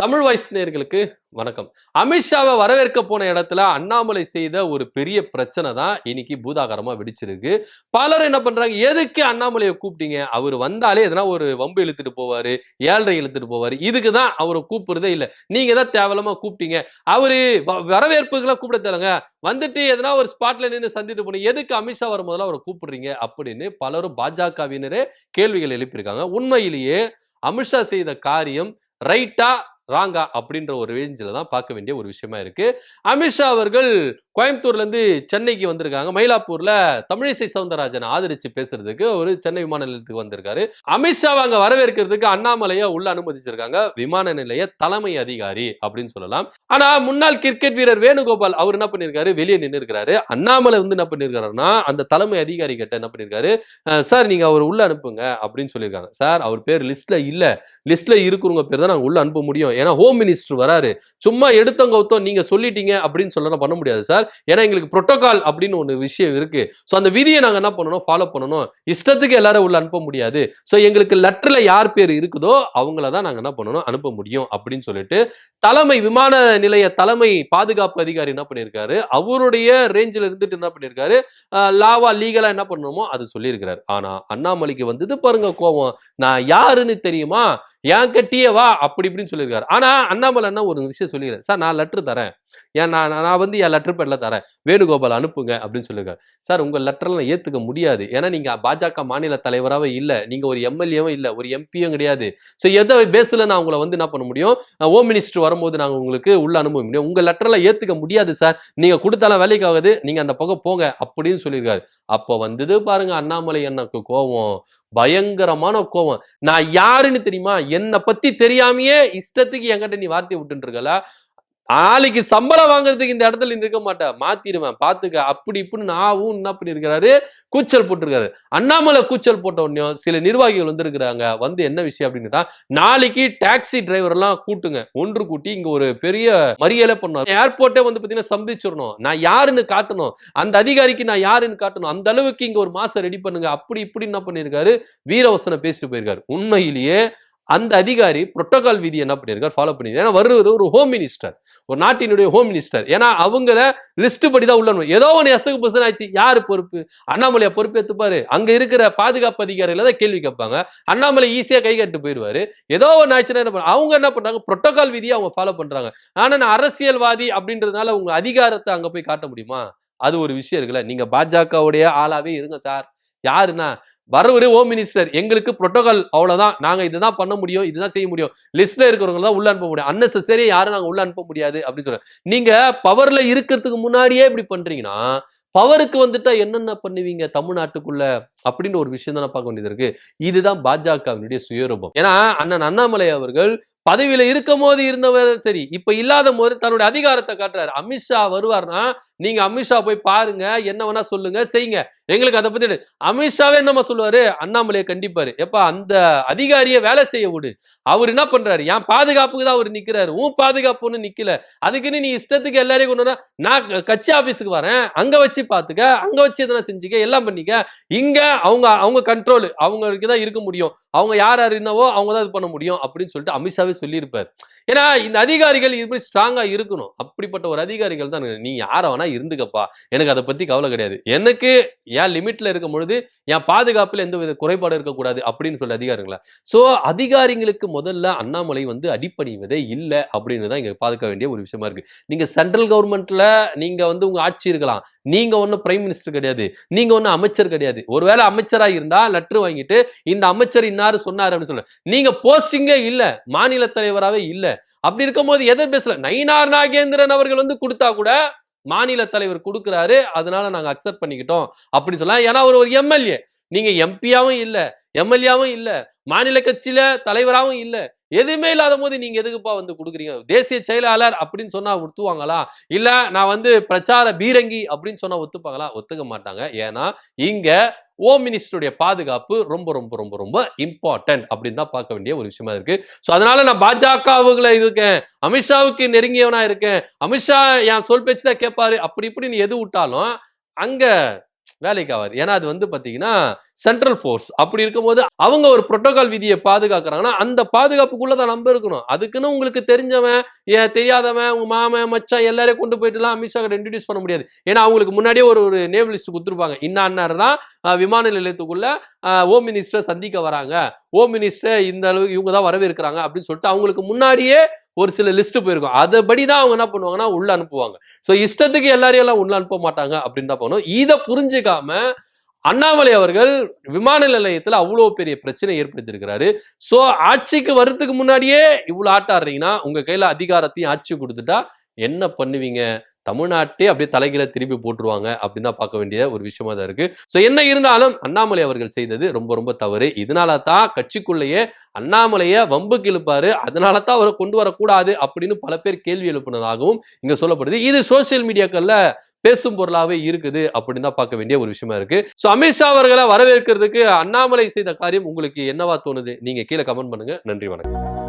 Tamil voice நேயர்களுக்கு வணக்கம். அமித்ஷாவை வரவேற்க போன இடத்துல அண்ணாமலை செய்த ஒரு பெரிய பிரச்சனை தான் இன்னைக்கு பூதாகரமா வெடிச்சிருக்கு. பலரும் என்ன பண்றாங்க, எதுக்கு அண்ணாமலையை கூப்பிட்டீங்க? அவர் வந்தாலே எதனா ஒரு வம்பு இழுத்துட்டு போவாரு, ஏழரை இழுத்துட்டு போவாரு. இதுக்கு தான் அவரை கூப்பிடுறதே இல்லை. நீங்க தான் தேவையில்லாம கூப்பிட்டீங்க. அவரு வரவேற்புக்கெல்லாம் கூப்பிட தேவைங்க. வந்துட்டு எதனா ஒரு ஸ்பாட்ல நின்று சந்தித்து போனீங்க. எதுக்கு அமித்ஷா வரும்போதெல்லாம் அவரை கூப்பிடுறீங்க அப்படின்னு பலரும் பாஜகவினரே கேள்விகள் எழுப்பியிருக்காங்க. உண்மையிலேயே அமித்ஷா செய்த காரியம் ரைட்டா ராங்கா அப்படின்ற ஒரு ரேஞ்சில் தான் பார்க்க வேண்டிய ஒரு விஷயமா இருக்கு. அமித்ஷா அவர்கள் கோயம்புத்தூர்ல இருந்து சென்னைக்கு வந்திருக்காங்க. மயிலாப்பூர்ல தமிழிசை சவுந்தரராஜன் ஆதரிச்சு பேசுறதுக்கு ஒரு சென்னை விமான நிலையத்துக்கு வந்திருக்காரு. அமித்ஷாவை அங்க வரவேற்கிறதுக்கு அண்ணாமலையை உள்ள அனுமதிச்சிருக்காங்க. விமான நிலைய தலைமை அதிகாரி அப்படின்னு சொல்லலாம். ஆனா முன்னாள் கிரிக்கெட் வீரர் வேணுகோபால் அவர் என்ன பண்ணிருக்காரு, வெளியே நின்று இருக்காரு. அண்ணாமலை வந்து என்ன பண்ணிருக்காருன்னா அந்த தலைமை அதிகாரி கிட்ட என்ன பண்ணிருக்காரு, சார் நீங்க அவர் உள்ள அனுப்புங்க அப்படின்னு சொல்லியிருக்காங்க. சார் அவர் பேர் லிஸ்ட்ல இல்ல, லிஸ்ட்ல இருக்கிறவங்க பேர் தான் நாங்க உள்ள அனுப்ப முடியும். ஏன்னா ஹோம் மினிஸ்டர் வராரு. சும்மா எடுத்தவங்க ஒருத்தம் நீங்க சொல்லிட்டீங்க அப்படின்னு சொல்ல பண்ண முடியாது சார். ஏன்னா எங்களுக்கு புரோட்டோகால் அப்படின்னு ஒரு விஷயம் இருக்கு. சோ அந்த விதியை நாங்க என்ன பண்ணணும், ஃபாலோ பண்ணணும். இஷ்டத்துக்கு எல்லாரும் உள்ள அனுப்ப முடியாது. சோ எங்களுக்கு லெட்டர்ல யார் பேர் இருக்குதோ அவங்கள தான் நாங்க என்ன பண்ணணும், அனுப்ப முடியும் அப்படின்னு சொல்லிட்டு தலைமை விமான நிலைய தலைமை பாதுகாப்பு அதிகாரி என்ன பண்ணிருக்காரு, அவருடைய ரேஞ்சில் இருந்துட்டு என்ன பண்ணிருக்காரு, லாவா லீகலா என்ன பண்ணணுமோ அது சொல்லியிருக்கிறாரு. ஆனா அண்ணாமலைக்கு வந்தது பாருங்க கோபம். நான் யாருன்னு தெரியுமா, என் கட்டியே வா அப்படி இப்படின்னு சொல்லியிருக்காரு. ஆனா அண்ணாமலை என்ன ஒரு விஷயம் சொல்லிடுறேன், சார் நான் லெட்டர் தரேன், ஏன் நான் வந்து என் லெட்டர் பேர்ல தரேன், வேணுகோபால் அனுப்புங்க அப்படின்னு சொல்லியிருக்காரு. சார் உங்க லெட்டர்லாம் ஏத்துக்க முடியாது. ஏன்னா நீங்க பாஜக மாநில தலைவராகவே இல்ல, நீங்க ஒரு எம்எல்ஏவும் இல்ல, ஒரு எம்பியும் கிடையாது. ஸோ எதை பேஸ்ல நான் உங்களை வந்து என்ன பண்ண முடியும், ஹோம் மினிஸ்டர் வரும்போது நாங்க உங்களுக்கு உள்ள அனுப்ப முடியும். உங்க லெட்டர்லாம் ஏத்துக்க முடியாது சார், நீங்க கொடுத்தாலும் வேலைக்கு ஆகுது, நீங்க அந்த பக்கம் போங்க அப்படின்னு சொல்லியிருக்காரு. அப்போ வந்தது பாருங்க அண்ணாமலை எனக்கு கோவம், பயங்கரமான கோவம். நான் யாருன்னு தெரியுமா, என்னை பத்தி தெரியாமையே இஷ்டத்துக்கு என்கிட்ட நீ வார்த்தையை விட்டு இருக்கல, நாளைக்கு சம்பளம் வாங்குறதுக்கு இந்த இடத்துல இருக்க மாட்டேன், மாத்திருவேன் பாத்துக்க அப்படி இப்படின்னு நாவும் என்ன பண்ணிருக்காரு, கூச்சல் போட்டிருக்காரு. அண்ணாமலை கூச்சல் போட்ட உடனே சில நிர்வாகிகள் வந்திருக்கிறாங்க. வந்து என்ன விஷயம் அப்படின்னா, நாளைக்கு டாக்ஸி டிரைவர் எல்லாம் கூட்டுங்க, ஒன்று கூட்டி இங்க ஒரு பெரிய மறியலை பண்ணுவாங்க. ஏர்போர்ட்டே வந்து பாத்தீங்கன்னா சம்பிச்சிடணும், நான் யாருன்னு காட்டணும், அந்த அதிகாரிக்கு நான் யாருன்னு காட்டணும், அந்த அளவுக்கு இங்க ஒரு மாசம் ரெடி பண்ணுங்க அப்படி இப்படி என்ன பண்ணிருக்காரு, வீரவசனம் பேசிட்டு போயிருக்காரு. உண்மையிலேயே அந்த அதிகாரி புரோட்டோகால் விதி என்ன பண்ணிருக்காரு, ஃபாலோ பண்ணிருக்காரு. ஏன்னா வருவது ஒரு ஹோம் மினிஸ்டர், ஒரு நாட்டினுடைய ஹோம் மினிஸ்டர். ஏன்னா அவங்கள லிஸ்ட் படி தான் உள்ள ஏதோ ஒன்று எசகு பசன் ஆச்சு, யாரு பொறுப்பு, அண்ணாமலையா பொறுப்பு ஏத்துப்பாரு. அங்க இருக்கிற பாதுகாப்பு அதிகாரிகளை தான் கேள்வி கேட்பாங்க. அண்ணாமலை ஈஸியா கை கட்டு போயிடுவாரு. ஏதோ ஒன்று ஆச்சுன்னா என்ன பண்ண, அவங்க என்ன பண்றாங்க, புரோட்டோகால் விதியை அவங்க ஃபாலோ பண்றாங்க. ஆனா நான் அரசியல்வாதி அப்படின்றதுனால உங்க அதிகாரத்தை அங்க போய் காட்ட முடியுமா, அது ஒரு விஷயம் இருக்குல்ல. நீங்க பாஜகவுடைய ஆளாவே இருங்க சார். யாருன்னா வரவரு ஹோம் மினிஸ்டர், எங்களுக்கு புரோட்டோகால் அவ்வளவுதான், நாங்க இதுதான் பண்ண முடியும், இதுதான் செய்ய முடியும், லிஸ்ட்ல இருக்கிறவங்க தான் உள்ள அனுப்ப முடியும், அன்னெசரி யாரும் நாங்க உள்ள அனுப்ப முடியாது அப்படின்னு சொல்ற. நீங்க பவர்ல இருக்கிறதுக்கு முன்னாடியே இப்படி பண்றீங்கன்னா பவருக்கு வந்துட்டா என்னென்ன பண்ணுவீங்க தமிழ்நாட்டுக்குள்ள அப்படின்னு ஒரு விஷயம் தான் பார்க்க வேண்டியது இருக்கு. இதுதான் பாஜகவினுடைய சுயரூபம். ஏன்னா அண்ணன் அண்ணாமலை அவர்கள் பதவியில இருக்கும் போது இருந்தவர் சரி, இப்ப இல்லாத போது தன்னுடைய அதிகாரத்தை காட்டுறாரு. அமித்ஷா வருவார்னா நீங்க அமித்ஷா போய் பாருங்க, என்ன வேணா சொல்லுங்க செய்யுங்க, எங்களுக்கு அதை பத்தி. அமித்ஷாவே என்னமா சொல்லுவாரு, அண்ணாமலையை கண்டிப்பாரு, எப்ப அந்த அதிகாரியை வேலை செய்ய விடு, அவர் என்ன பண்றாரு, என் பாதுகாப்புக்கு தான் அவர் நிக்கிறாரு, உன் பாதுகாப்புன்னு நிக்கல, அதுக்குன்னு நீ இஷ்டத்துக்கு எல்லாரையும் கொண்டு வர, நான் கட்சி ஆபீஸுக்கு வரேன், அங்க வச்சு பாத்துக்க, அங்க வச்சு எதனா செஞ்சுக்க, எல்லாம் பண்ணிக்க, இங்க அவங்க கண்ட்ரோல் அவங்களுக்கு தான் இருக்க முடியும், அவங்க யார் என்னவோ அவங்க தான் இது பண்ண முடியும் அப்படின்னு சொல்லிட்டு அமித்ஷாவே சொல்லியிருப்பார். ஏன்னா இந்த அதிகாரிகள் இப்படி ஸ்ட்ராங்கா இருக்கணும். அப்படிப்பட்ட ஒரு அதிகாரிகள் தான், நீ யார வேணா இருந்துக்கப்பா, எனக்கு அதை பத்தி கவலை கிடையாது, எனக்கு என் லிமிட்ல இருக்கும் பொழுது என் பாதுகாப்புல எந்த வித குறைபாடு இருக்கக்கூடாது அப்படின்னு சொல்லி அதிகாரிகளா. சோ அதிகாரிகளுக்கு முதல்ல அண்ணாமலை வந்து அடிப்பணிவதே இல்லை அப்படின்னு தான் இங்க பார்க்க வேண்டிய ஒரு விஷயமா இருக்கு. நீங்க சென்ட்ரல் கவர்மெண்ட்ல நீங்க வந்து உங்க ஆட்சி இருக்கலாம், நீங்க ஒன்னும் பிரைம் மினிஸ்டர் கிடையாது, நீங்க ஒன்னும் அமைச்சர் கிடையாது. ஒருவேளை அமைச்சரா இருந்தா லெட்டர் வாங்கிட்டு இந்த அமைச்சர் இன்னாரு சொன்னாரு அப்படின்னு சொல்ல, நீங்க போஸ்டிங்கே இல்ல, மாநில தலைவராகவே இல்ல. அப்படி இருக்கும் போது எதை பேசல, நயினார் நாகேந்திரன் அவர்கள் வந்து கொடுத்தா கூட மாநில தலைவர் கொடுக்கிறாரு, அதனால நாங்க அக்செப்ட் பண்ணிக்கிட்டோம் அப்படி சொல்லலாம். ஏன்னா ஒரு எம்எல்ஏ, நீங்க எம்பியாவும் இல்ல, எம்எல்ஏவும் இல்ல, மாநில கட்சியில தலைவராகவும் இல்ல, எதுவுமே இல்லாத போது நீங்க எதுக்குப்பா வந்து கொடுக்குறீங்க, தேசிய செயலாளர் அப்படின்னு சொன்னா ஒத்துவாங்களா, இல்ல நான் வந்து பிரச்சார பீரங்கி அப்படின்னு சொன்னா ஒத்துப்பாங்களா, ஒத்துக்க மாட்டாங்க. ஏன்னா இங்க ஹோம் மினிஸ்டருடைய பாதுகாப்பு ரொம்ப ரொம்ப ரொம்ப ரொம்ப இம்பார்ட்டன்ட் அப்படின்னு தான் பார்க்க வேண்டிய ஒரு விஷயமா இருக்கு. சோ அதனால நான் பாஜகவுல இருக்கேன், அமித்ஷாவுக்கு நெருங்கியவனா இருக்கேன், அமித்ஷா என் சொல் பேச்சு தான் கேட்பாரு அப்படி இப்படி நீ எது விட்டாலும் அங்க வேலைக்கு ஆகாது. ஏன்னா அது வந்து பாத்தீங்கன்னா சென்ட்ரல் போர்ஸ். அப்படி இருக்கும்போது அவங்க ஒரு புரோட்டோகால் விதியை பாதுகாக்கிறாங்கன்னா அந்த பாதுகாப்புக்குள்ளதான் நம்ம இருக்கணும். அதுக்குன்னு உங்களுக்கு தெரிஞ்சவன் தெரியாதவன் உங்க மாமன் மச்சான் எல்லாரையும் கொண்டு போயிட்டு எல்லாம் அமித்ஷா கிட்ட இன்ட்ரோடியூஸ் பண்ண முடியாது. ஏன்னா அவங்களுக்கு முன்னாடியே ஒரு நேம் லிஸ்ட் கொடுத்துருப்பாங்க. இன்னார் தான் விமான நிலையத்துக்குள்ள ஹோம் மினிஸ்டர் சந்திக்க வராங்க, ஹோம் மினிஸ்டர் இந்த அளவுக்கு இவங்க தான் வரவேற்கிறாங்க அப்படின்னு சொல்லிட்டு அவங்களுக்கு முன்னாடியே ஒரு சில லிஸ்ட் போயிருக்கும். அதுபடிதான் அவங்க என்ன பண்ணுவாங்கன்னா உள்ள அனுப்புவாங்க. சோ இஷ்டத்துக்கு எல்லாரையும் எல்லாம் உள்ள அனுப்ப மாட்டாங்க அப்படின்னு தான் போனோம். இதை புரிஞ்சுக்காம அண்ணாமலை அவர்கள் விமான நிலையத்துல அவ்வளவு பெரிய பிரச்சனை ஏற்படுத்தியிருக்கிறாரு. சோ ஆட்சிக்கு வர்றதுக்கு முன்னாடியே இவ்வளவு ஆட்டாடுறீங்கன்னா உங்க கையில அதிகாரத்தையும் ஆட்சி கொடுத்துட்டா என்ன பண்ணுவீங்க? தமிழ்நாட்டே அப்படியே தலைகீழ திருப்பி போட்டுருவாங்க அப்படின்னு தான் பார்க்க வேண்டிய ஒரு விஷயமா தான் இருக்கு. சோ என்ன இருந்தாலும் அண்ணாமலை அவர்கள் செய்தது ரொம்ப ரொம்ப தவறு. இதனால தான் கட்சிக்குள்ளேயே அண்ணாமலைய வம்புக்கு இழுப்பாரு, அதனால தான் அவரை கொண்டு வரக்கூடாது அப்படின்னு பல பேர் கேள்வி எழுப்பினதாகவும் இங்க சொல்லப்படுது. இது சோசியல் மீடியாக்கள்ல பேசும் பொருளாவே இருக்குது அப்படின்னு தான் பார்க்க வேண்டிய ஒரு விஷயமா இருக்கு. சோ அமித்ஷா அவர்களை வரவேற்கிறதுக்கு அண்ணாமலை செய்த காரியம் உங்களுக்கு என்னவா தோணுது? நீங்க கீழே கமெண்ட் பண்ணுங்க. நன்றி, வணக்கம்.